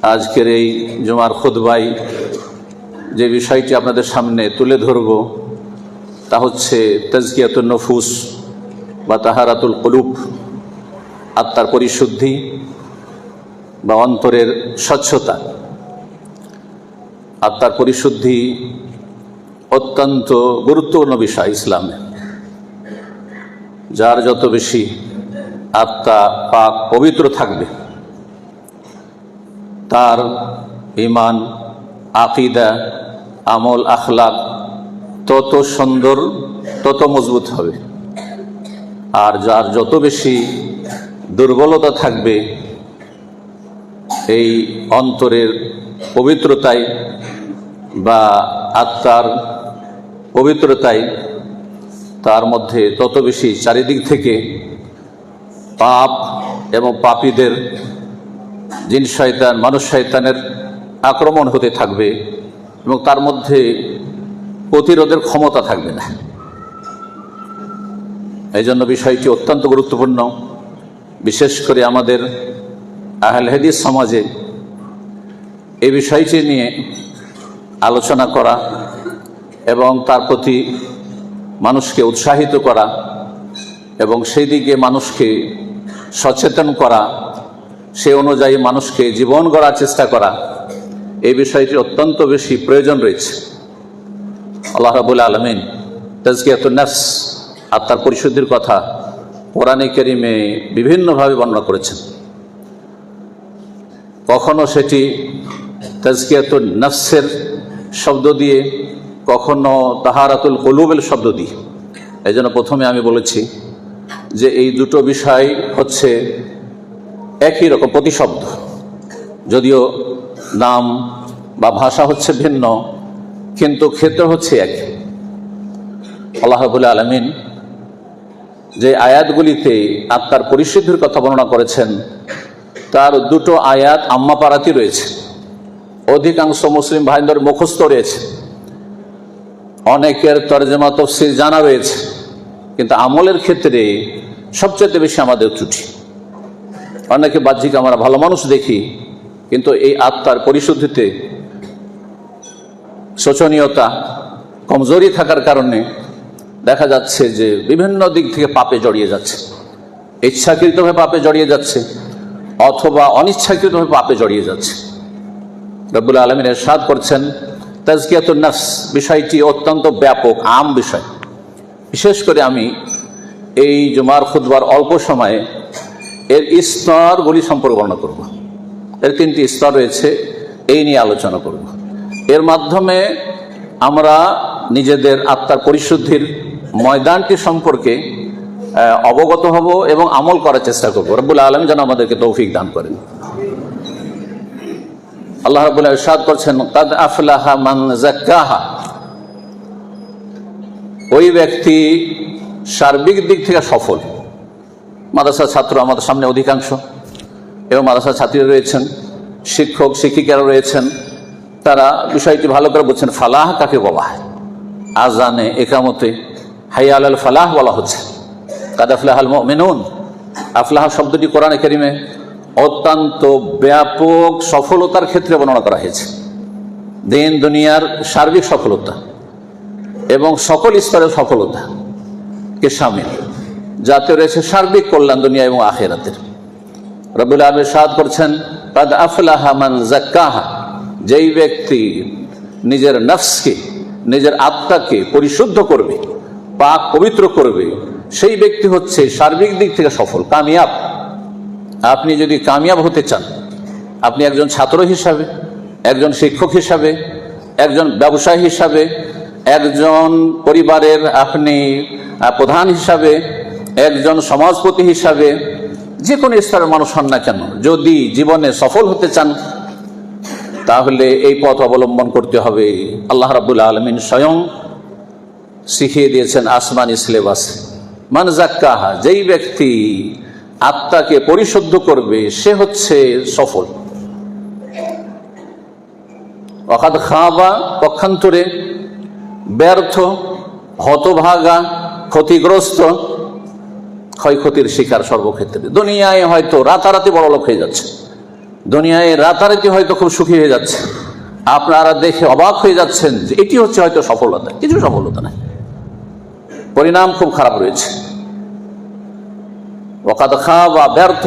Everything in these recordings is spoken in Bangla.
আজকের এই জুমার খুতবায় যে বিষয়টি আপনাদের সামনে তুলে ধরব তা হচ্ছে তাজকিয়াতুন নফুস বা তাহারাতুল কুলুব, আত্মার পরিশুদ্ধি বা অন্তরের স্বচ্ছতা। আত্মার পরিশুদ্ধি অত্যন্ত গুরুত্বপূর্ণ বিষয় ইসলামে। যার যত বেশি আত্মা পাক পবিত্র থাকবে, তার ঈমান, আকিদা, আমল, আখলাক তত সুন্দর, তত মজবুত হবে। আর যার যত বেশি দুর্বলতা থাকবে এই অন্তরের পবিত্রতায় বা আত্মার পবিত্রতায়, তার মধ্যে তত বেশি চারিদিক থেকে পাপ এবং পাপীদের, জিন শয়তান, মানুষ শয়তানের আক্রমণ হতে থাকবে এবং তার মধ্যে প্রতিরোধের ক্ষমতা থাকবে না। এই জন্য বিষয়টি অত্যন্ত গুরুত্বপূর্ণ। বিশেষ করে আমাদের আহলে হাদিস সমাজে এই বিষয়টি নিয়ে আলোচনা করা এবং তার প্রতি মানুষকে উৎসাহিত করা এবং সেই দিকে মানুষকে সচেতন করা, সে অনুযায়ী মানুষকে জীবন গড়ার চেষ্টা করা, এই বিষয়টি অত্যন্ত বেশি প্রয়োজন রয়েছে। আল্লাহ রাব্বুল আলামিন তাজকিয়াতুন নফস, আত্মার পরিশুদ্ধির কথা কোরআনে কারীমে বিভিন্নভাবে বর্ণনা করেছেন। কখনো সেটি তাজকিয়াতুন নফসের শব্দ দিয়ে, কখনো তাহারাতুল কুলুবের শব্দ দিয়ে। এই জন্য প্রথমে আমি বলেছি যে এই দুটো বিষয় হচ্ছে একই রকম প্রতিশব্দ, যদিও নাম বা ভাষা হচ্ছে ভিন্ন, কিন্তু ক্ষেত্র হচ্ছে এক। আল্লাহ রাব্বুল আলামিন যে আয়াতগুলিতে আত্মার পরিশুদ্ধির কথা বর্ণনা করেছেন, তার দুটো আয়াত আম্মা পারাতি রয়েছে। অধিকাংশ মুসলিম ভাইদের মুখস্থ রয়েছে, অনেকের তরজমা তাফসীর জানা রয়েছে, কিন্তু আমলের ক্ষেত্রে সবচেয়ে বেশি আমাদের ত্রুটি। অনেকে বাহ্যিক আমরা ভালো মানুষ দেখি, কিন্তু এই আত্মার পরিশুদ্ধিতে শোচনীয়তা, কমজোরি থাকার কারণে দেখা যাচ্ছে যে বিভিন্ন দিক থেকে পাপে জড়িয়ে যাচ্ছে। ইচ্ছাকৃতভাবে পাপে জড়িয়ে যাচ্ছে অথবা অনিচ্ছাকৃতভাবে পাপে জড়িয়ে যাচ্ছে। রব্বুল আলামিন ইরশাদ করছেন তাজকিয়াতুন নফস বিষয়টি অত্যন্ত ব্যাপক, আম বিষয়। বিশেষ করে আমি এই জুমার খুতবার অল্প সময়ে এর স্তরগুলি সম্পর্কে বর্ণনা করব। এর তিনটি স্তর রয়েছে, এই নিয়ে আলোচনা করব। এর মাধ্যমে আমরা নিজেদের আত্মার পরিশুদ্ধির ময়দানটি সম্পর্কে অবগত হব এবং আমল করার চেষ্টা করব। রব্বুল আলামিন যেন আমাদেরকে তৌফিক দান করেন। আল্লাহ রাব্বুল আলামিন ইরশাদ করছেন কাদ আফলাহা মান যাক্কাহা। ওই ব্যক্তি সার্বিক দিক থেকে সফল। মাদ্রাসার ছাত্র আমাদের সামনে অধিকাংশ, এবং মাদ্রাসার ছাত্রীরা রয়েছেন, শিক্ষক শিক্ষিকারা রয়েছেন, তারা বিষয়টি ভালো করে বলছেন। ফালাহ কাকে বলা হয়? আজানে, একামতে হাইয়া আলাল ফালাহ বলা হচ্ছে। কাদ আফলাহাল মুমিনুন। আফলাহ শব্দটি কোরআনে কারীমে অত্যন্ত ব্যাপক সফলতার ক্ষেত্রে বর্ণনা করা হয়েছে। দিন দুনিয়ার সার্বিক সফলতা এবং সকল স্তরের সফলতা কে শামিল, যাতে রয়েছে সার্বিক কল্যাণ দুনিয়া এবং আখিরাতের। রব্বুল আলামিন ইরশাদ করছেন কাদ আফলাহা মান যাক্কাহা। যেই ব্যক্তি নিজের নফসকে, নিজের আত্মাকে পরিশুদ্ধ করবে, পাক পবিত্র করবে, সেই ব্যক্তি হচ্ছে সার্বিক দিক থেকে সফল, কামিয়াব। আপনি যদি কামিয়াব হতে চান, আপনি একজন ছাত্র হিসাবে, একজন শিক্ষক হিসাবে, একজন ব্যবসায়ী হিসাবে, একজন পরিবারের আপনি প্রধান হিসাবে, একজন সমাজপতি হিসাবে, যে কোনো স্তরের মানুষ হন না কেন, যদি জীবনে সফল হতে চান, তাহলে এই পথ অবলম্বন করতে হবে। আল্লাহ রাব্বুল আলামিন স্বয়ং শিখিয়ে দিয়েছেন আসমানি সিলেবাস। মান যাক্কাহা, যেই ব্যক্তি আত্মাকে পরিশুদ্ধ করবে সে হচ্ছে সফল। ওয়াকাদ খাবা, পক্ষান্তরে ব্যর্থ, হতভাগা, ক্ষতিগ্রস্ত, ক্ষয়ক্ষতির শিকার সর্বক্ষেত্রে। দুনিয়ায় হয়তো রাতারাতি বড়লোক হয়ে যাচ্ছে, দুনিয়ায় রাতারাতি হয়তো খুব সুখী হয়ে যাচ্ছে, আপনারা দেখে অবাক হয়ে যাচ্ছেন যে এটি হচ্ছে হয়তো সফলতা। কিছু সফলতা নাই, পরিণাম খুব খারাপ রয়েছে। ওয়াকাদ খাবা, ব্যর্থ,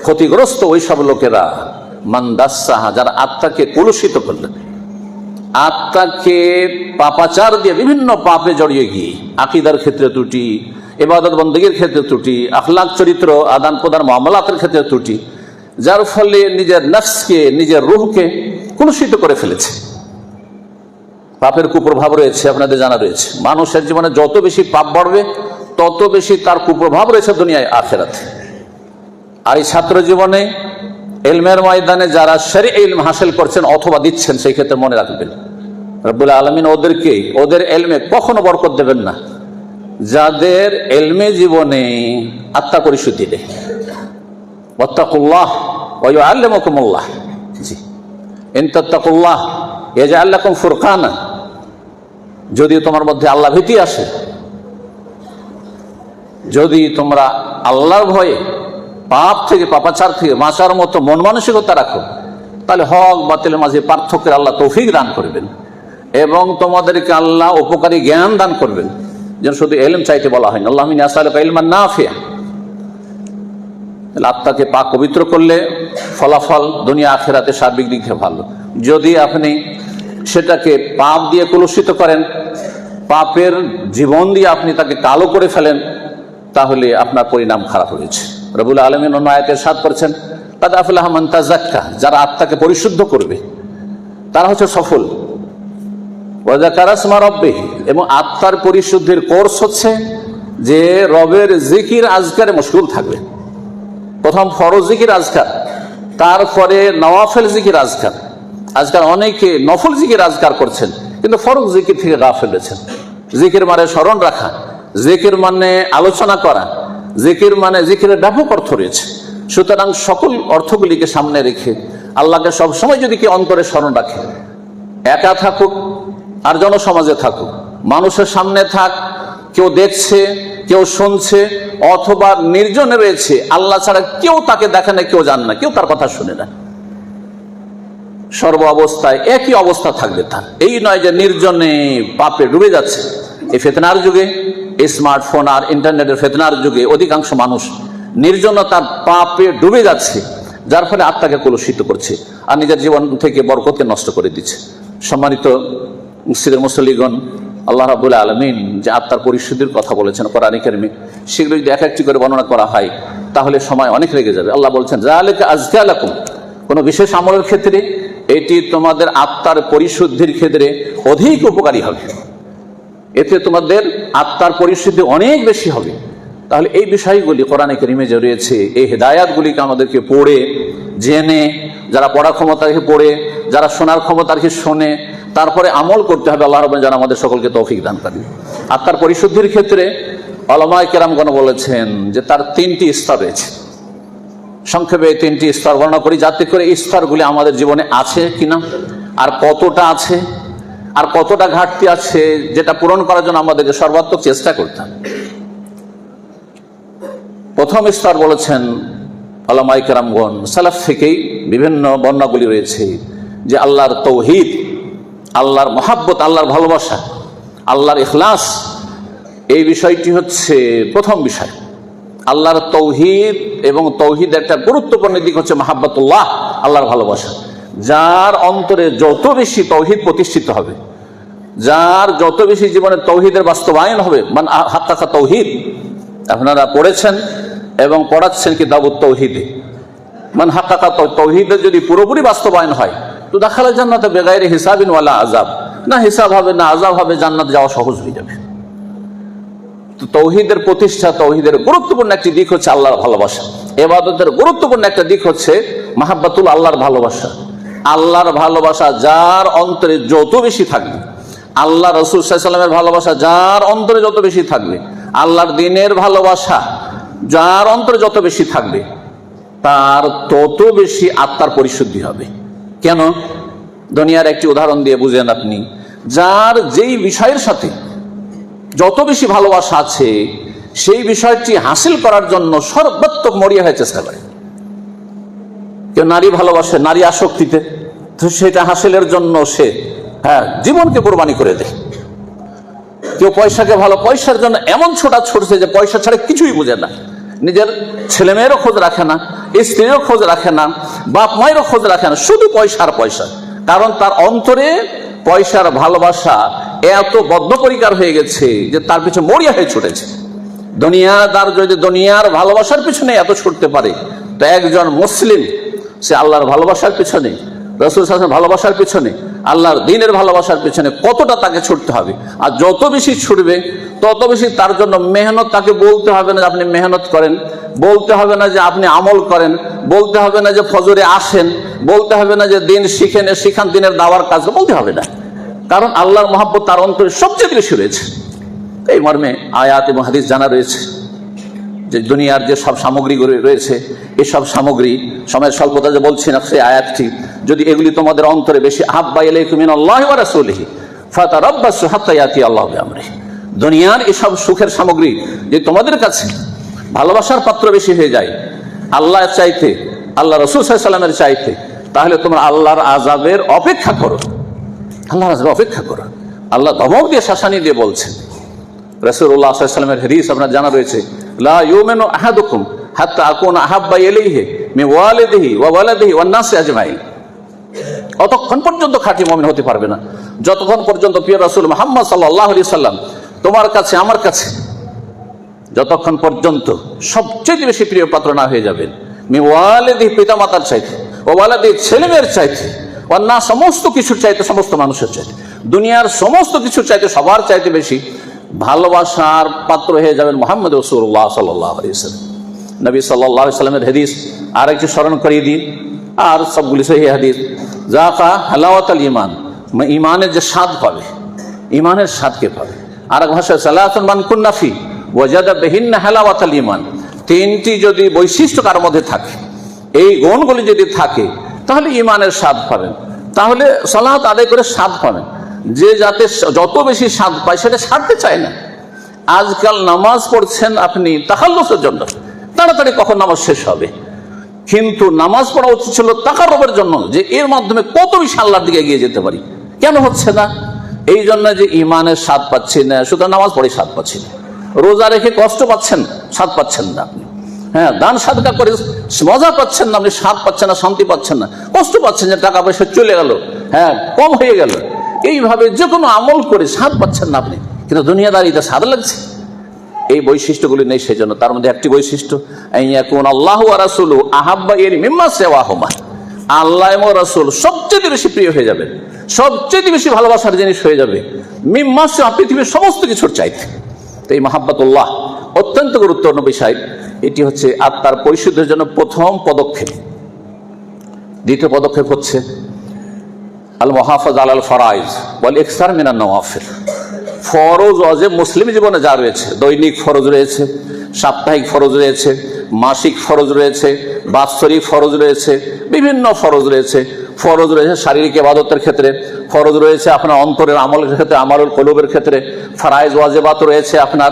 ক্ষতিগ্রস্ত ওই সব লোকেরা, মান দাসসাহা, যারা আত্মাকে কলুষিত করলেন, আত্মাকে পাপাচার দিয়ে বিভিন্ন পাপে জড়িয়ে গিয়ে, আকীদার ক্ষেত্রে ত্রুটি, ইবাদত বন্দেগীর ক্ষেত্রে ত্রুটি, আখলাক চরিত্র আদান প্রদান মামলাতের ক্ষেত্রে ত্রুটি, যার ফলে নিজের নফসকে, নিজের রূহকে কলুষিত করে ফেলেছে। পাপের কুপ্রভাব রয়েছে, আপনাদের জানা রয়েছে। মানুষের জীবনে যত বেশি পাপ বাড়বে তত বেশি তার কুপ্রভাব রয়েছে দুনিয়ায় আখিরাতে। আর এই ছাত্র জীবনে ইলমের ময়দানে যারা শরঈ ইলম হাসিল করছেন অথবা দিচ্ছেন, সেই ক্ষেত্রে মনে রাখবেন রব্বুল আলামিন ওদেরকে, ওদের ইলমে কখনো বরকত দেবেন না যাদের ইলমে জীবনে আত্মা পরিশুদ্ধি নেই। ওয়াত্তাকুল্লাহ ওয়া ইউআল্লিমুকুমুল্লাহ। জি, ইন তাত্তাকুল্লাহ ইয়াজআল লাকুম ফুরকানা, যদি তোমার মধ্যে আল্লাহ ভীতি আসে, যদি তোমরা আল্লাহর ভয়ে পাপ থেকে, পাপাচার থেকে বাঁচার মতো মন মানসিকতা রাখো, তাহলে হক বাতিলের মাঝে পার্থক্যের আল্লাহ তৌফিক দান করবেন এবং তোমাদেরকে আল্লাহ উপকারী জ্ঞান দান করবেন। যেন শুধু ইলম চাইতে বলা হয়নি, আল্লাহ মিন আসআলুকা ইলমান নাফিআ। আত্মাকে পাক পবিত্র করলে ফলাফল দুনিয়া আখিরাতে সার্বিক দিক থেকে ভালো। যদি আপনি সেটাকে পাপ দিয়ে কলুষিত করেন, পাপের জীবন দিয়ে আপনি তাকে কালো করে ফেলেন, তাহলে আপনার পরিণাম খারাপ হয়েছে। রব্বুল আলামিন অন্য আয়াতে ইরশাদ করেছেন, কাদ আফলাহা মান তাযাক্কা, যারা আত্মাকে পরিশুদ্ধ করবে তারা হচ্ছে সফল। ওয়া যাকারা ইসমা রাব্বিহি, এবং আত্মার পরিশুদ্ধির কোর্স হচ্ছে যে রবের জিকির আজকারে মশগুল থাকবে। প্রথম ফরজ জিকির আজকার, তারপরে নওয়াফিল জিকির আজকার। আজকাল অনেকে নফল জিকির আজকার করছেন কিন্তু ফরজ জিকির থেকে গাফিল রয়েছেন। জিকির মানে স্মরণ রাখা, জিকির মানে আলোচনা করা, জিকির মানে জিকিরের ব্যাপক অর্থ রয়েছে। সুতরাং সকল অর্থগুলিকে সামনে রেখে আল্লাহকে সবসময় যদি কেউ অন্তরে স্মরণ রাখে, একা থাকুক আর জনসমাজে থাকুক, মানুষের সামনে থাক, কেউ দেখছে, কেউ শুনছে, অথবা নির্জনে রয়েছে, আল্লাহ ছাড়া কেউ তাকে দেখে না, কেউ জানে না, কেউ তার কথা শুনে না, সর্ব অবস্থায় একই অবস্থা থাকবে তার। এই নয় যে নির্জনে পাপে ডুবে যাচ্ছে। এই ফিতনার যুগে, স্মার্টফোন আর ইন্টারনেটের ফিতনার যুগে অধিকাংশ মানুষ নির্জনতার পাপে ডুবে যাচ্ছে, যার ফলে আত্মাকে কলুষিত করছে আর নিজের জীবন থেকে বরকতকে নষ্ট করে দিচ্ছে। সম্মানিত মুসলিমের মুসল্লিগণ, আল্লাহ রাব্বুল আলামিন যে আত্মার পরিশুদ্ধির কথা বলেছেন কোরআনে কারিমে, সেগুলো যদি এক একটি করে বর্ণনা করা হয় তাহলে সময় অনেক লেগে যাবে। আল্লাহ বলছেন, যালিকা আযকা লাকুম, কোনো বিশেষ আমলের ক্ষেত্রে এটি তোমাদের আত্মার পরিশুদ্ধির ক্ষেত্রে অধিক উপকারী হবে, এতে তোমাদের আত্মার পরিশুদ্ধি অনেক বেশি হবে। তাহলে এই বিষয়গুলি কোরআনে কারিমে যে রয়েছে, এই হেদায়াতগুলিকে আমাদেরকে পড়ে জেনে, যারা পড়ার ক্ষমতা রেখে পড়ে, যারা শোনার ক্ষমতা রেখে শোনে, তারপরে আমল করতে হবে। আল্লাহ রাব্বুল যেন আমাদের সকলকে তৌফিক দান করেন। আত্মার পরিশুদ্ধির ক্ষেত্রে উলামায়ে কেরামগণ বলেছেন যে তার তিনটি স্তর রয়েছে। সংক্ষেপে এই তিনটি স্তর বর্ণনা করি, যাতে করে এই স্তরগুলি আমাদের জীবনে আছে কিনা, আর কতটা আছে, আর কতটা ঘাটতি আছে, যেটা পূরণ করার জন্য আমাদেরকে সর্বাত্মক চেষ্টা করতে হবে। প্রথম স্তর বলেছেন উলামায়ে কেরামগণ, সালাফ থেকেই বিভিন্ন বর্ণনাগুলি রয়েছে যে আল্লাহর তৌহিদ, আল্লাহর মহাব্বত, আল্লাহর ভালোবাসা, আল্লাহর ইখলাস, এই বিষয়টি হচ্ছে প্রথম বিষয়। আল্লাহর তৌহিদ, এবং তৌহিদ একটা গুরুত্বপূর্ণ দিক হচ্ছে মাহাব্বাতুল্লাহ, আল্লাহর ভালোবাসা। যার অন্তরে যত বেশি তৌহিদ প্রতিষ্ঠিত হবে, যার যত বেশি জীবনে তৌহিদের বাস্তবায়ন হবে, মান হাক্কাকা তৌহিদ, আপনারা পড়েছেন এবং পড়াচ্ছেন কিতাবুত তৌহিদে, মান হাক্কাকা তৌহিদের যদি পুরোপুরি বাস্তবায়ন হয় তো দাখালা জান্নাতে বেগাইরে হিসাবিন ওয়ালা আযাব, না হিসাব হবে না আযাব হবে, জান্নাত যাওয়া সহজ হয়ে যাবে। তো তৌহিদের প্রতিষ্ঠা, তৌহিদের গুরুত্বপূর্ণ একটি দিক হচ্ছে আল্লাহর ভালোবাসা। ইবাদতের গুরুত্বপূর্ণ একটা দিক হচ্ছে মাহাব্বাতুল, আল্লাহর ভালোবাসা। আল্লাহর ভালোবাসা যার অন্তরে যত বেশি থাকবে, আল্লাহ রাসূল সাল্লাল্লাহু আলাইহি ওয়াসাল্লামের ভালোবাসা যার অন্তরে যত বেশি থাকবে, আল্লাহর দ্বীনের ভালোবাসা যার অন্তরে যত বেশি থাকবে, তার তত বেশি আত্মার পরিশুদ্ধি হবে। কেন? দুনিয়ার একটি উদাহরণ দিয়ে বুঝেন আপনি। যার যেই বিষয়ের সাথে যত বেশি ভালোবাসা আছে, সেই বিষয়টি হাসিল করার জন্য সর্বাত্মক মরিয়া হয়ে চেষ্টা করে। কেউ নারী ভালোবাসে, নারী আসক্তিতে, তো সেটা হাসিলের জন্য সে জীবনকে কোরবানি করে দেয়। কেউ পয়সাকে ভালো, পয়সার জন্য এমন ছোটা ছুটছে যে পয়সা ছাড়া কিছুই বুঝে না, নিজের ছেলে মেয়েরও খোঁজ রাখে না, স্ত্রীরও খোঁজ রাখে না, বাপ মায়েরও খোঁজ রাখে না, শুধু পয়সা আর পয়সা। কারণ তার অন্তরে পয়সার ভালোবাসা এত বদ্ধপরিকার হয়ে গেছে যে তার পিছনে মরিয়া হয়ে ছুটেছে। দুনিয়াদার যদি দুনিয়ার ভালোবাসার পিছনে এত ছুটতে পারে, তো একজন মুসলিম সে আল্লাহর ভালোবাসার পিছনে, রাসূল সাল্লাল্লাহু আলাইহি ওয়াসাল্লাম ভালোবাসার পিছনে, আল্লাহর দ্বীনের ভালোবাসার পিছনে কতটা তাকে ছুটতে হবে। আর যত বেশি ছুটবে তত বেশি তার জন্য মেহনত। তাকে বলতে হবে না যে আপনি মেহনত করেন, বলতে হবে না যে আপনি আমল করেন, বলতে হবে না যে ফজরে আসেন, বলতে হবে না যে দিন শিখেন, শিখান, দিনের দাওয়ার কাজ বলতে হবে না। কারণ আল্লাহর মহব্বত তার অন্তরে সবচেয়ে বেশি রয়েছে। এই মর্মে আয়াত এবং হাদিস জানা রয়েছে যে দুনিয়ার যে সব সামগ্রীগুলি রয়েছে, এসব সামগ্রী, সময়ের স্বল্পতা যে বলছি না সেই আয়াতটি, যদি এগুলি তোমাদের অন্তরে বেশি আহাব্বা ইলাইকুম মিনাল্লাহি ওয়া রাসূলিহি ফাতারাব্বাসু হাত্তা ইয়াতি আল্লাহু বিআমরিহি, দুনিয়ার এসব সুখের সামগ্রী যে তোমাদের কাছে ভালোবাসার পাত্র বেশি হয়ে যায় আল্লাহর চাইতে, আল্লাহ রাসূল সাল্লাল্লাহু আলাইহি ওয়াসাল্লামের চাইতে, তাহলে তোমরা আল্লাহর আযাবের অপেক্ষা করো, আল্লাহর আযাবের অপেক্ষা করো। আল্লাহ ধমক দিয়ে, শাসানি দিয়ে বলছেন। রাসূলুল্লাহ সাল্লাল্লাহু আলাইহি ওয়াসাল্লামের হাদিস আপনার জানা রয়েছে, লা ইউমিনু আহাদুকুম হাত্তা আকুনা আহাব্বা ইলাইহি মিন ওয়ালিদিহি ওয়া ওয়ালাদিহি ওয়ান নাসি আজমাইন। অতক্ষণ পর্যন্ত খাঁটি মুমিন হতে পারবে না যতক্ষণ পর্যন্ত প্রিয় রাসূল মুহাম্মদ সাল্লাল্লাহু আলাইহি সাল্লাম তোমার কাছে, আমার কাছে যতক্ষণ পর্যন্ত সবচেয়ে বেশি প্রিয় পাত্র না হয়ে যাবেন, মিন ওয়ালিদিহি পিতামাতার চাইতে, ওয়া ওয়ালাদিহি ছেলেমেয়ের চাইতে, ওয়ান নাস সমস্ত কিছুর চাইতে, সমস্ত মানুষের চাইতে, দুনিয়ার সমস্ত কিছুর চাইতে, সবার চাইতে বেশি ভালোবাসার পাত্র হয়ে যাবেন মুহাম্মদ রাসূলুল্লাহ সাল্লাল্লাহু আলাইহি ওয়াসাল্লাম। নবী সাল্লাল্লাহু আলাইহি ওয়াসাল্লামের হাদিস আর একটু স্মরণ করিয়ে দিন, আর সবগুলি সহিহ হাদিস। যাকা হালাওয়াতুল ঈমান, ঈমানের যে স্বাদ পাবে, ঈমানের স্বাদকে পাবে। আর এক ভাষায় সালাতুন মান কুন্না ফি ওয়াজাদা বিহিন্না হালাওয়াতুল ঈমান, তিনটি যদি বৈশিষ্ট্য কার মধ্যে থাকে, এই গুণগুলি যদি থাকে, তাহলে ঈমানের স্বাদ পাবেন, তাহলে সালাত আদায় করে স্বাদ পাবেন। যে যাতে যত বেশি স্বাদ পায় সেটা ছাড়তে চায় না। আজকাল নামাজ পড়ছেন আপনি তাখাল্লুসের জন্য, তাড়াতাড়ি কখন নামাজ শেষ হবে, কিন্তু নামাজ পড়া উচিত ছিল তাকাররুবের জন্য, যে এর মাধ্যমে কত বেশি আল্লাহর দিকে এগিয়ে যেতে পারি। কেন হচ্ছে না? এই জন্য যে ঈমানের স্বাদ পাচ্ছি না, শুধু নামাজ পড়ে স্বাদ পাচ্ছি না, রোজা রেখে কষ্ট পাচ্ছেন, স্বাদ পাচ্ছেন না আপনি, দান সাদকা করে মজা পাচ্ছেন না, আপনি স্বাদ পাচ্ছেন না, শান্তি পাচ্ছেন না, কষ্ট পাচ্ছেন যে টাকা পয়সা চলে গেল, কম হয়ে গেল, এইভাবে যে কোনো আমল করে স্বাদ পাচ্ছেন না আপনি, কিন্তু দুনিয়াদারিতে স্বাদ লাগছে। এই বৈশিষ্ট্যগুলি নেই, সেই জন্য তার মধ্যে একটি বৈশিষ্ট্য, আল্লাহু ওয়া রাসূলুহু আহাব্বা ইলাইহি মিম্মা সিওয়াহুমা, আল্লাহ এবং রাসূল সবচেয়ে বেশি প্রিয় হয়ে যাবেন, সবচেয়ে বেশি ভালোবাসার জিনিস হয়ে যাবে মিম্মা সিওয়া, পৃথিবীর সমস্ত কিছুর চাইতে। তো এই মাহাব্বাতুল্লাহ অত্যন্ত গুরুত্বপূর্ণ বিষয়। এটি হচ্ছে আত্মার পরিশুদ্ধির জন্য প্রথম পদক্ষেপ। দ্বিতীয় পদক্ষেপ হচ্ছে আল মুহাফাজা আলাল ফারাইজ ওয়াল ইকসার মিনান নওয়াফিল। ফরজ ওয়াজিব মুসলিম জীবনে যা রয়েছে, দৈনিক ফরজ রয়েছে, সাপ্তাহিক ফরজ রয়েছে, মাসিক ফরজ রয়েছে, বাৎসরিক ফরজ রয়েছে, বিভিন্ন ফরজ রয়েছে। ফরজ রয়েছে শারীরিক ইবাদতের ক্ষেত্রে, ফরজ রয়েছে আপনার অন্তরের আমলের ক্ষেত্রে, আমালুল কুলুবের ক্ষেত্রে, ফারাইজ ওয়াজিবাত রয়েছে আপনার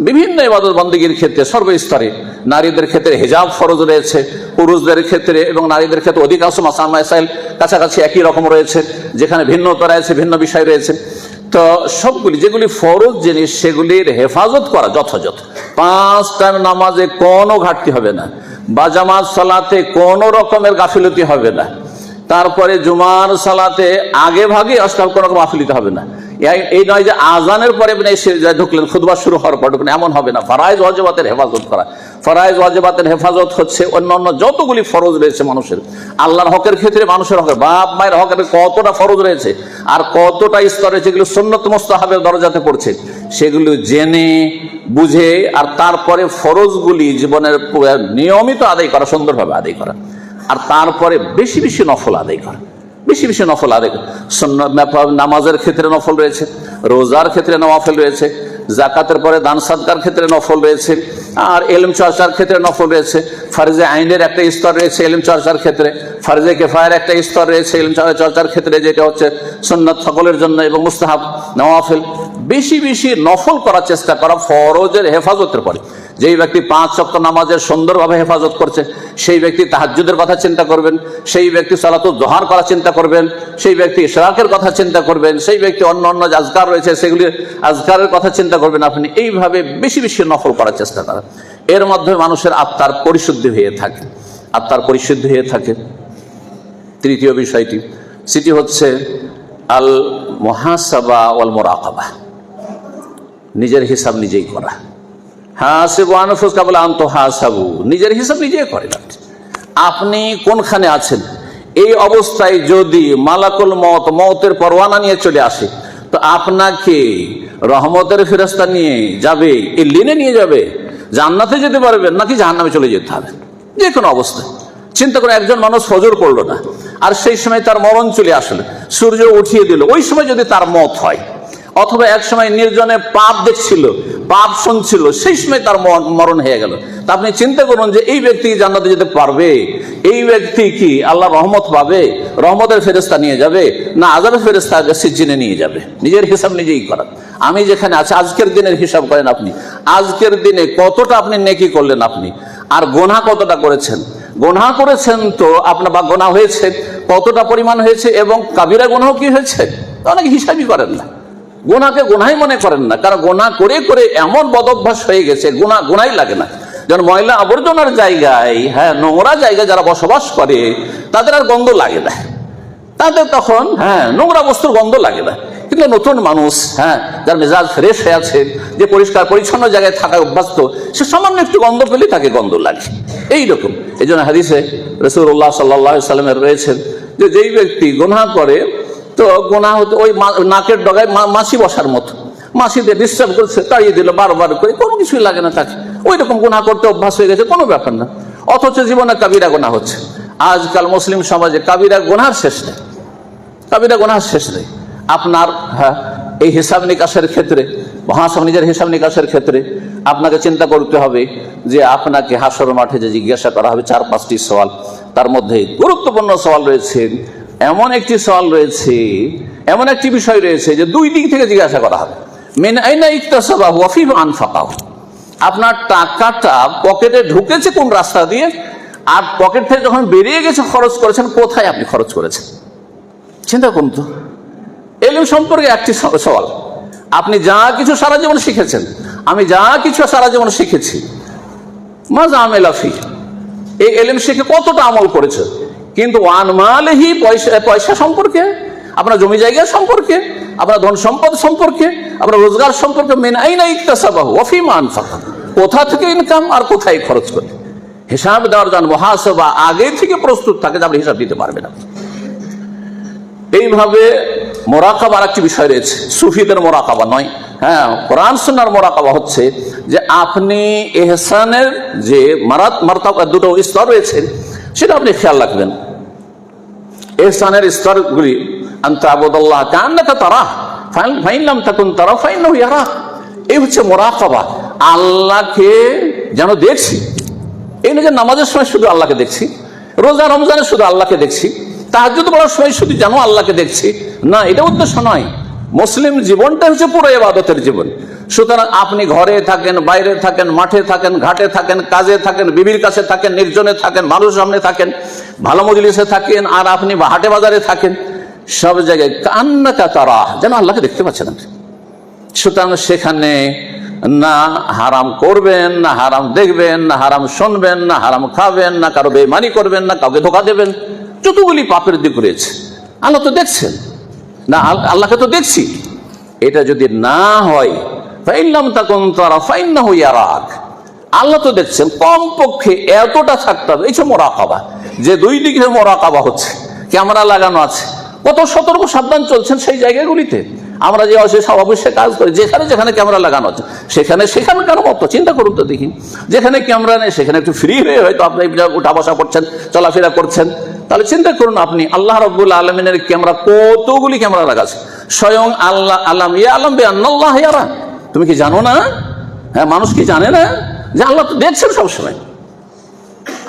বিভিন্ন ইবাদত বন্দেগীর ক্ষেত্রে সর্বস্তরে। নারীদের ক্ষেত্রে হিজাব ফরজ রয়েছে, পুরুষদের ক্ষেত্রে এবং নারীদের ক্ষেত্রে অধিকাংশ মাসাইল কাছাকাছি একই রকম রয়েছে, যেখানে ভিন্নতা রয়েছে, ভিন্ন বিষয় রয়েছে। তো সবগুলি যেগুলি ফরজ জিনিস সেগুলির হেফাজত করা যথাযথ। 5 টাইম নামাজে কোনো ঘাটতি হবে না, বা জামাত সালাতে কোনো রকমের গাফিলতি হবে না, তারপরে জুমার সালাতে আগে ভাগে আসতে কোনো রকম গাফিলতি হবে না। এই নয় যে আজানের পরে এসে ঢুকলেন, খুতবা শুরু হওয়ার পর ঢুকলেন, এমন হবে না। ফারাইজ ওয়াজিবাতের হেফাজত করা, ফারাইজ ওয়াজিবাতের হেফাজত হচ্ছে অন্যান্য যতগুলি ফরজ রয়েছে মানুষের, আল্লাহর হকের ক্ষেত্রে, মানুষের হকের, বাপ মায়ের হকের কতটা ফরজ রয়েছে আর কতটা স্তর রয়েছে, যেগুলো সুন্নত মুস্তাহাবের দরজাতে পড়ছে, সেগুলো জেনে বুঝে আর তারপরে ফরজগুলি জীবনের নিয়মিত আদায় করা, সুন্দরভাবে আদায় করা, আর তারপরে বেশি বেশি নফল আদায় করা, বেশি বেশি নফল আদায় করা। নামাজের ক্ষেত্রে নফল রয়েছে, রোজার ক্ষেত্রে নফল রয়েছে, জাকাতের পরে দান সাদকার ক্ষেত্রে নফল রয়েছে, আর ইলম চর্চার ক্ষেত্রে নফল রয়েছে। ফরজে আইনের একটা স্তর রয়েছে ইলম চর্চার ক্ষেত্রে, ফরজে কিফায়ার একটা স্তর রয়েছে ইলম চর্চার ক্ষেত্রে, যেটা হচ্ছে সুন্নাত সকলের জন্য এবং মুস্তাহাব নওয়াফিল। বেশি বেশি নফল করার চেষ্টা করা ফরজের হেফাজতের পরে। যেই ব্যক্তি 5 ওয়াক্ত নামাজের সুন্দরভাবে হেফাজত করছে সেই ব্যক্তি তাহাজ্জুদের কথা চিন্তা করবেন, সেই ব্যক্তি সালাতুল দুহার কথা চিন্তা করবেন, সেই ব্যক্তি ইশরাকের কথা চিন্তা করবেন, সেই ব্যক্তি অন্য অন্য যে আজকার রয়েছে সেগুলি আজকারের কথা চিন্তা করবেন। আপনি এইভাবে বেশি বেশি নফল করার চেষ্টা করেন। এর মাধ্যমে মানুষের আত্মার পরিশুদ্ধি হয়ে থাকে, আত্মার পরিশুদ্ধি হয়ে থাকে। তৃতীয় বিষয়টি সেটি হচ্ছে আল মুহাসাবা ওয়াল মুরাকাবা, নিজের হিসাব নিজেই করা। হাসিবু আনফুসাকুম ক্বাবলা আন তুহাসাবু, নিজের হিসাব নিজেই করেন। আপনি কোনখানে আছেন এই অবস্থায় যদি মালাকুল মওত মওতের পরোয়ানা নিয়ে চলে আসে, তো আপনাকে রহমতের ফেরেশতা নিয়ে যাবে, এই লিনে নিয়ে যাবে, জান্নাতে যেতে পারবেন নাকি জাহান্নামে চলে যেতে হবে। যে কোনো অবস্থায় চিন্তা করে, একজন মানুষ ফজর পড়লো না আর সেই সময় তার মরণ চলে আসলো, সূর্য উঠিয়ে দিল, ওই সময় যদি তার মওত হয়, অথবা এক সময় নির্জনে পাপ দেখছিল, পাপ শুনছিল, সেই সময় তার মরণ হয়ে গেল, তা আপনি চিন্তা করুন যে এই ব্যক্তি জান্নাতে যেতে পারবে? এই ব্যক্তি কি আল্লাহ রহমত পাবে? রহমতের ফেরেশতা নিয়ে যাবে না আযাবের ফেরেশতা সিজ্জিনে নিয়ে যাবে? নিজের হিসাব নিজেই করেন। আমি যেখানে আছি আজকের দিনের হিসাব করেন আপনি, আজকের দিনে কতটা আপনি নেকি করলেন আপনি, আর গোনা কতটা করেছেন। গোনা করেছেন তো আপনার, বা গোনা হয়েছে কতটা পরিমাণ হয়েছে, এবং কাবিরা গোনাও কি হয়েছে, অনেকে হিসাবই করেন না, গোনাকে গোনাই মনে করেন না। কারণ গোনা করে করে এমন বদভ্যাস হয়ে গেছে, গোনাই লাগে না। যেমন ময়লা আবর্জনার জায়গায়, হ্যাঁ, নোংরা জায়গায় যারা বসবাস করে তাদের আর গন্ধ লাগে না, তাদের তখন নোংরা বস্তুর গন্ধ লাগে না। কিন্তু নতুন মানুষ, যার মেজাজ ফ্রেশ হয়ে আছে, যে পরিষ্কার পরিচ্ছন্ন জায়গায় থাকা অভ্যস্ত, সে সামান্য একটু গন্ধ পেলে তাকে গন্ধ লাগে। এইরকম এই জন্য হাদিসে রাসূলুল্লাহ সাল্লাল্লাহু আলাইহি ওয়াসাল্লাম রয়েছেন যে যেই ব্যক্তি গুনাহ করে, তো গুনাহ হতে ওই নাকের ডগায় মাছি বসার মতো, মাছিদের ডিস্টার্ব করছে, তাড়িয়ে দিল বারবার করে, কোনো কিছুই লাগে না তাকে, ওই রকম গুনাহ করতে অভ্যাস হয়ে গেছে, কোনো ব্যাপার না। অথচ জীবনে কাবিরা গুনাহ হচ্ছে। আজকাল মুসলিম সমাজে কাবিরা গুনাহর শেষ নেই, কাবিরা গুনাহর শেষ নেই। আপনার এই হিসাব নিকাশের ক্ষেত্রে, মহাসব নিজের হিসাব নিকাশের ক্ষেত্রে আপনাকে চিন্তা করতে হবে যে আপনাকে হাসর মাঠে যে জিজ্ঞাসা করা হবে 4-5টি সওয়াল, তার মধ্যে গুরুত্বপূর্ণ সওয়াল রয়েছে, এমন একটি সওয়াল রয়েছে, এমন একটি বিষয় রয়েছে যে 2 দিক থেকে জিজ্ঞাসা করা হবে। মিন আইনা ইকতাসাবাহু ওয়া ফিমা আনফাকাহু, আপনার টাকাটা পকেটে ঢুকেছে কোন রাস্তা দিয়ে, আর পকেট থেকে যখন বেরিয়ে গেছে খরচ করেছেন কোথায় আপনি খরচ করেছেন। চিন্তা করুন তো, এলম সম্পর্কে একটি সওয়াল। আপনি যা কিছু সারা জীবন শিখেছেন, আমি যা কিছু সারা জীবন শিখেছি, মাজা আমেলা ফি, এই এলম শিখে কতটা আমল করেছে। কিন্তু ওয়ান মালিহি, পয়সা সম্পর্কে, আপনার জমি জায়গা সম্পর্কে, আপনার ধন সম্পদ সম্পর্কে, আপনার রোজগার সম্পর্কে, মিন আইনা ইকতাসাবাহু ওয়া ফিমা আনফাকাহু, কোথা থেকে ইনকাম আর কোথায় খরচ করে হিসাব দেওয়ার জন্য মুহাসাবা আগে থেকে প্রস্তুত থাকে, যে আপনি হিসাব দিতে পারবেন না। এইভাবে মোরাকাবার একটি বিষয় রয়েছে, সুফিদের মোরাকাবা নয়, কোরআন সুন্নাহর মোরাকাবা হচ্ছে যে আপনি ইহসানের যে মারাতবা 2টো স্তর রয়েছে সেটা আপনি খেয়াল রাখবেন। ইহসানের স্তরগুলি, আনতা আবুদাল্লাহ কান্নাকা তারাহ ফাইন লাম তাকুন তারাহু ফাইন্নাহু ইয়ারাক, এই হচ্ছে মোরাকাবা। আল্লাহকে যেন দেখছি, এই নয় যে নামাজের সময় শুধু আল্লাহকে দেখছি, রোজা রমজানে শুধু আল্লাহকে দেখছি, তাহাজ্জুদ পড়ার সময় শুধু যেন আল্লাহকে দেখছি, না, এটা উদ্দেশ্য নয়। মুসলিম জীবনটা হচ্ছে পুরো ইবাদতের জীবন। সুতরাং আপনি ঘরে থাকেন, বাইরে থাকেন, মাঠে থাকেন, ঘাটে থাকেন, কাজে থাকেন, বিবির কাছে থাকেন, নির্জনে থাকেন, মানুষ সামনে থাকেন, ভালো মজলিসে থাকেন, আর আপনি হাটে বাজারে থাকেন, সব জায়গায় কান্নাকা তারাহ, যেন আল্লাহকে দেখতে পাচ্ছেন আপনি। সুতরাং সেখানে না হারাম করবেন, না হারাম দেখবেন, না হারাম শুনবেন, না হারাম খাবেন, না কারো বেঈমানি করবেন, না কাউকে ধোঁকা দেবেন। যতগুলি পাপের দিক রয়েছে আল্লাহ তো দেখছেন না, আল্লাহকে তো দেখছি। এটা যদি না হয়, ফাইন লাম তাকুন তারাহু ফাইন্নাহু ইয়ারাক, আল্লাহ তো দেখছেন, কমপক্ষে এতটা থাকতে হবে। এই যে মোরাকাবা, যে 2 দিকে মোরাকাবা হচ্ছে, ক্যামেরা লাগানো আছে, কত সতর্ক সাবধান চলছেন সেই জায়গাগুলিতে। আমরা যে অবশ্যই কাজ করি, যেখানে যেখানে ক্যামেরা লাগানো আছে সেখানকার মতো চিন্তা করুন তো দেখি। যেখানে ক্যামেরা নেই সেখানে একটু ফ্রি হয়ে হয়তো আপনি উঠা বসা করছেন, চলাফেরা করছেন, তাহলে চিন্তা করুন আপনি আল্লাহ রাব্বুল আলামিনের ক্যামেরা, কতগুলি ক্যামেরা লাগা আছে। স্বয়ং আল্লাহ আলাম ইয়া আলাম বিআন্নাল্লাহ ইয়ারা, তুমি কি জানো না? মানুষ কি জানে না যে আল্লাহ তো দেখছেন সবসময়।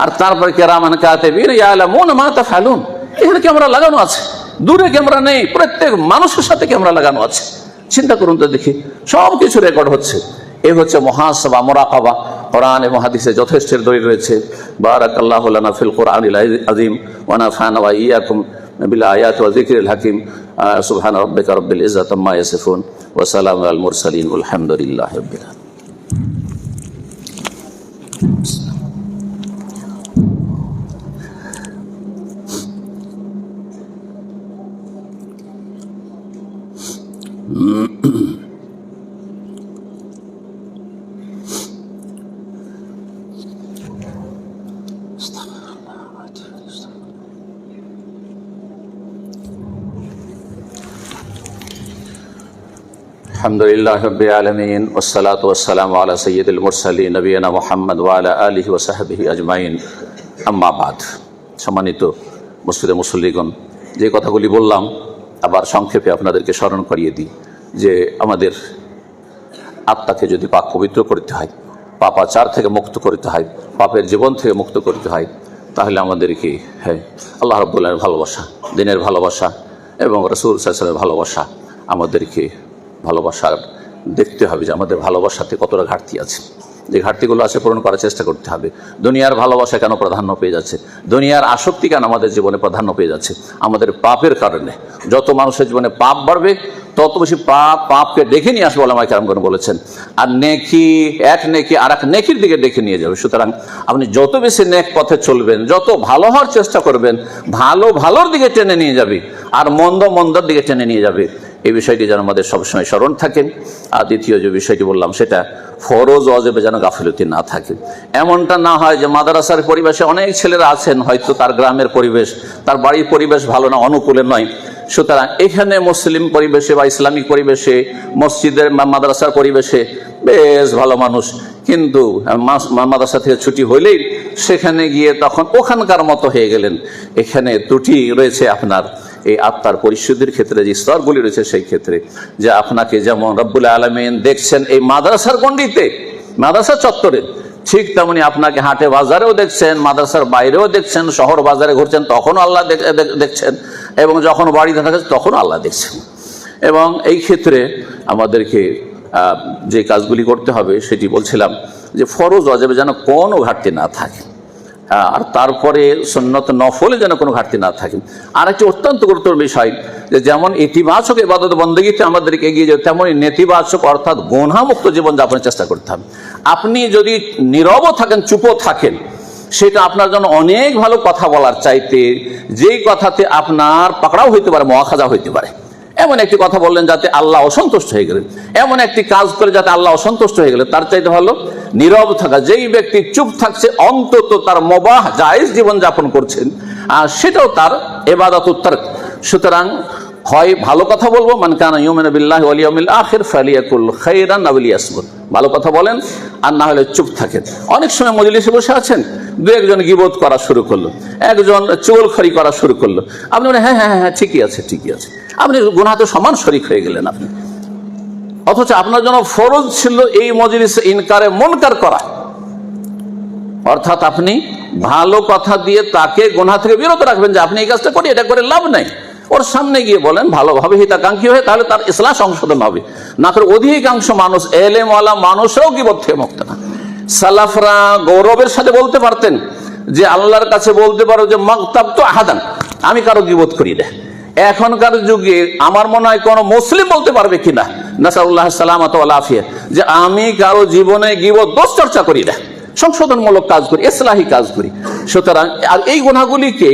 আর তারপরে কিরামান কাতিবিন ইয়ালামুনা মা তাফআলুন, এখানে ক্যামেরা লাগানো আছে, দূরে ক্যামেরা নেই, প্রত্যেক মানুষের সাথে ক্যামেরা লাগানো আছে। চিন্তা করুন তো দেখি, সবকিছু রেকর্ড হচ্ছে। এই হচ্ছে মুহাসাবা, মোরাকাবা। কোরআন এবং হাদিসে যথেষ্ট দলিল রয়েছে। বারাকাল্লাহু লানা ফিল কোরআনিল আযীম ওয়া নাফা'না ওয়া ইয়্যাকুম বিল আয়াতি ওয়া যিকরিল হাকীম। সুবহানা রাব্বিকা রাব্বিল ইজ্জাতি আম্মা ইয়াসিফুন ওয়া সালামুন আলাল মুরসালিন ওয়ালহামদুলিল্লাহি রাব্বিল আলামিন। আলহামদুলিল্লাহি রাব্বিল আলামিন ওয়াসসালাতু ওয়াসসালামু আলা সাইয়্যিদিল মুরসালিন নবিয়িনা মুহাম্মদ ওয়া আলা আলিহি ওয়া সাহবিহি আজমাইন, আম্মা বাদ। সম্মানিত মসজিদে মুসল্লিগণ, যে কথাগুলি বললাম আবার সংক্ষেপে আপনাদেরকে স্মরণ করিয়ে দিই যে আমাদের আত্মাকে যদি পাক পবিত্র করতে হয়, পাপাচার থেকে মুক্ত করতে হয়, পাপের জীবন থেকে মুক্ত করতে হয়, তাহলে আমাদেরকে আল্লাহ রাব্বুল আলামিনের ভালোবাসা, দ্বীনের ভালোবাসা এবং রাসূল সাল্লাল্লাহু আলাইহি ওয়াসাল্লামের ভালোবাসা আমাদেরকে ভালোবাসার দেখতে হবে যে আমাদের ভালোবাসাতে কতটা ঘাটতি আছে। যে ঘাটতিগুলো আছে পূরণ করার চেষ্টা করতে হবে। দুনিয়ার ভালোবাসা কেন প্রাধান্য পেয়ে যাচ্ছে, দুনিয়ার আসক্তি কেন আমাদের জীবনে প্রাধান্য পেয়ে যাচ্ছে? আমাদের পাপের কারণে। যত মানুষের জীবনে পাপ বাড়বে তত বেশি পাপকে ডেকে নিয়ে আসবে ওলামায়ে কেরামগণ বলেছেন। আর নেকি, এক নেকি আর এক নেকির দিকে ডেকে নিয়ে যাবে। সুতরাং আপনি যত বেশি নেক পথে চলবেন, যত ভালো হওয়ার চেষ্টা করবেন, ভালোর দিকে টেনে নিয়ে যাবে আর মন্দর দিকে টেনে নিয়ে যাবে। এই বিষয়টি যেন আমাদের সবসময় স্মরণ থাকে। আর দ্বিতীয় যে বিষয়টি বললাম সেটা ফরজ ওয়াজিবে যেন গাফিলতি না থাকে। এমনটা না হয় যে মাদ্রাসার পরিবেশে অনেক ছেলেরা আছেন, হয়তো তার গ্রামের পরিবেশ, তার বাড়ির পরিবেশ ভালো না, অনুকূলে নয়। সুতরাং এখানে মুসলিম পরিবেশে বা ইসলামিক পরিবেশে, মসজিদের মাদ্রাসার পরিবেশে বেশ ভালো মানুষ, কিন্তু মাদ্রাসা থেকে ছুটি হইলেই সেখানে গিয়ে তখন ওখানকার মতো হয়ে গেলেন। এখানে ত্রুটি রয়েছে আপনার এই আত্মার পরিশুদ্ধির ক্ষেত্রে, যে স্তরগুলি রয়েছে সেই ক্ষেত্রে, যে আপনাকে যেমন রব্বুল আলামিন দেখছেন এই মাদ্রাসার গণ্ডিতে, মাদ্রাসা চত্বরে, ঠিক তেমনি আপনাকে হাটে বাজারেও দেখছেন, মাদ্রাসার বাইরেও দেখছেন, শহর বাজারে ঘুরছেন তখনও আল্লাহ দেখছেন, এবং যখন বাড়িতে থাকেন তখনও আল্লাহ দেখছেন। এবং এই ক্ষেত্রে আমাদেরকে যে কাজগুলি করতে হবে সেটি বলছিলাম যে ফরজ ওয়াজিবে যেন কোনো ঘাটতি না থাকে, আর তারপরে সুন্নত নফলে যেন কোনো ঘাটতি না থাকে। আর একটি অত্যন্ত গুরুত্বপূর্ণ বিষয় যে যেমন ইতিবাচক ইবাদত বন্দেগীতে আমাদেরকে এগিয়ে যাবে, তেমনই নেতিবাচক অর্থাৎ গুনাহমুক্ত জীবনযাপনের চেষ্টা করতে হবে। আপনি যদি নীরবও থাকেন, চুপও থাকেন, সেটা আপনার জন্য অনেক ভালো কথা বলার চাইতে যেই কথাতে আপনার পাকড়াও হইতে পারে, মুআখাযা হইতে পারে, এমন একটি কথা বললেন যাতে আল্লাহ অসন্তুষ্ট হয়ে গেলেন, এমন একটি কাজ করে যাতে আল্লাহ অসন্তুষ্ট হয়ে গেলেন, তার চাইতে ভালো নীরব থাকা। যেই ব্যক্তি চুপ থাকছে অন্তত তার মুবাহ জায়েজ জীবন যাপন করছেন, আর সেটাও তার ইবাদত উত্তর। সুতরাং হয় ভালো কথা বলবো, মান কানা ইউমিনু বিল্লাহি ওয়াল ইয়াউমিল আখির ফালিয়াকুল খায়রান আও লিয়াসমুত, ভালো কথা বলেন আর না হলে চুপ থাকেন। অনেক সময় মজলিসে বসে আছেন, দু একজন গীবত করা শুরু করলো, একজন চুগলখড়ি করা শুরু করলো, আপনি বলেন হ্যাঁ হ্যাঁ হ্যাঁ ঠিকই আছে ঠিকই আছে, আপনি গুনাহতে সমান শরীক হয়ে গেলেন আপনি। অথচ আপনার জন্য ফরজ ছিল এই মজলিসে ইনকারে মুনকার করা, অর্থাৎ আপনি ভালো কথা দিয়ে তাকে গুনাহ থেকে বিরত রাখবেন, যে আপনি এই কাজটা করি, এটা করে লাভ নাই। ওর সামনে গিয়ে বলেন ভালোভাবে হিতাকাঙ্ক্ষী হয়ে, তাহলে তার ইসলাহ সংশোধন হবে। না করে অধিকাংশ মানুষ, এলেমওয়ালা মানুষরাও গীবত থেকে মুক্ত না। সালাফরা গৌরবের সাথে বলতে পারতেন যে আল্লাহর কাছে বলতে পারো যে মাগতাব তো আহাদান, আমি কারো গীবত করি না। এখনকার যুগে আমার মনে হয় কোন মুসলিম বলতে পারবে কিনা, নাসাউল্লাহ সালামাত ওয়াল আফিয়া, যে আমি কারো জীবনে গীবত দোষ চর্চা করি না, সংশোধনমূলক কাজ করি, ইসলাহি কাজ করি। সুতরাং আর এই গুনাহগুলিকে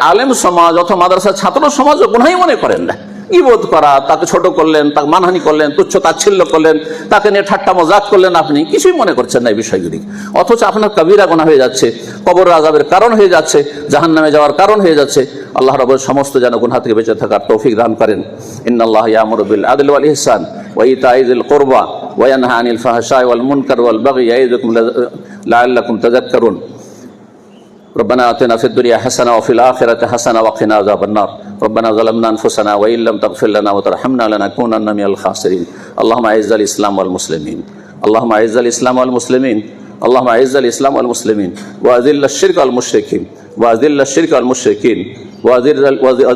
আলেম সমাজ অথবা মাদ্রাসার ছাত্র সমাজ গুনাহই মনে করেন না। গীবত করা, তাকে ছোট করলেন, তাকে মানহানি করলেন, তুচ্ছ তাচ্ছিল্য করলেন, তাকে নিয়ে ঠাট্টা মজাক করলেন, আপনি কিছুই মনে করছেন না এই বিষয়গুলি। অথচ আপনার কবিরা গুনাহ হয়ে যাচ্ছে, কবর আযাবের কারণ হয়ে যাচ্ছে, জাহান্নামে যাওয়ার কারণ হয়ে যাচ্ছে। আল্লাহ রাব্বুল সমস্ত যেন গুনাহ থেকে বেঁচে থাকার তৌফিক দান করেন। ইন্নাল্লাহা ইয়ামুরু বিল আদলি ওয়াল ইহসান ওয়া ইতা'i যিল কুরবা ওয়া ইয়ানহা আনিল ফাহশা'i ওয়াল মুনকার ওয়াল বাগই ইয়া'iযুকুম লাআল্লাকুম তাযাক্কারুন। ربنا آتنا في الدنيا حسنة وفي الآخرة حسنة وقنا عذاب النار. ربنا ظلمنا أنفسنا وإن لم تغفر لنا وترحمنا لنكونن من الخاسرين. اللهم أعز الإسلام والمسلمين، اللهم أعز الإسلام والمسلمين، اللهم أعز الإسلام والمسلمين وأذل الشرك والمشركين، وأذل الشرك والمشركين،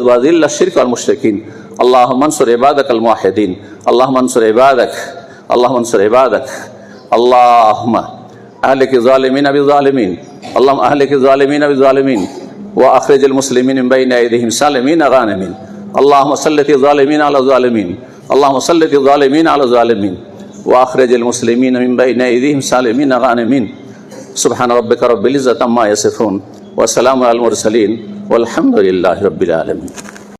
وأذل الشرك والمشركين. اللهم انصر عبادك الموحدين، اللهم انصر عبادك، اللهم انصر عبادك. اللهم أهلك الظالمين بالظالمين اللهم أهلك الظالمين بالظالمين وأخرج المسلمين من بين أيديهم سالمين غانمين اللهم سلط الظالمين على الظالمين اللهم سلط الظالمين على الظالمين وأخرج المسلمين من بين أيديهم سالمين غانمين سبحان ربك رب العزة عما يصفون وسلام على المرسلين والحمد لله رب العالمين.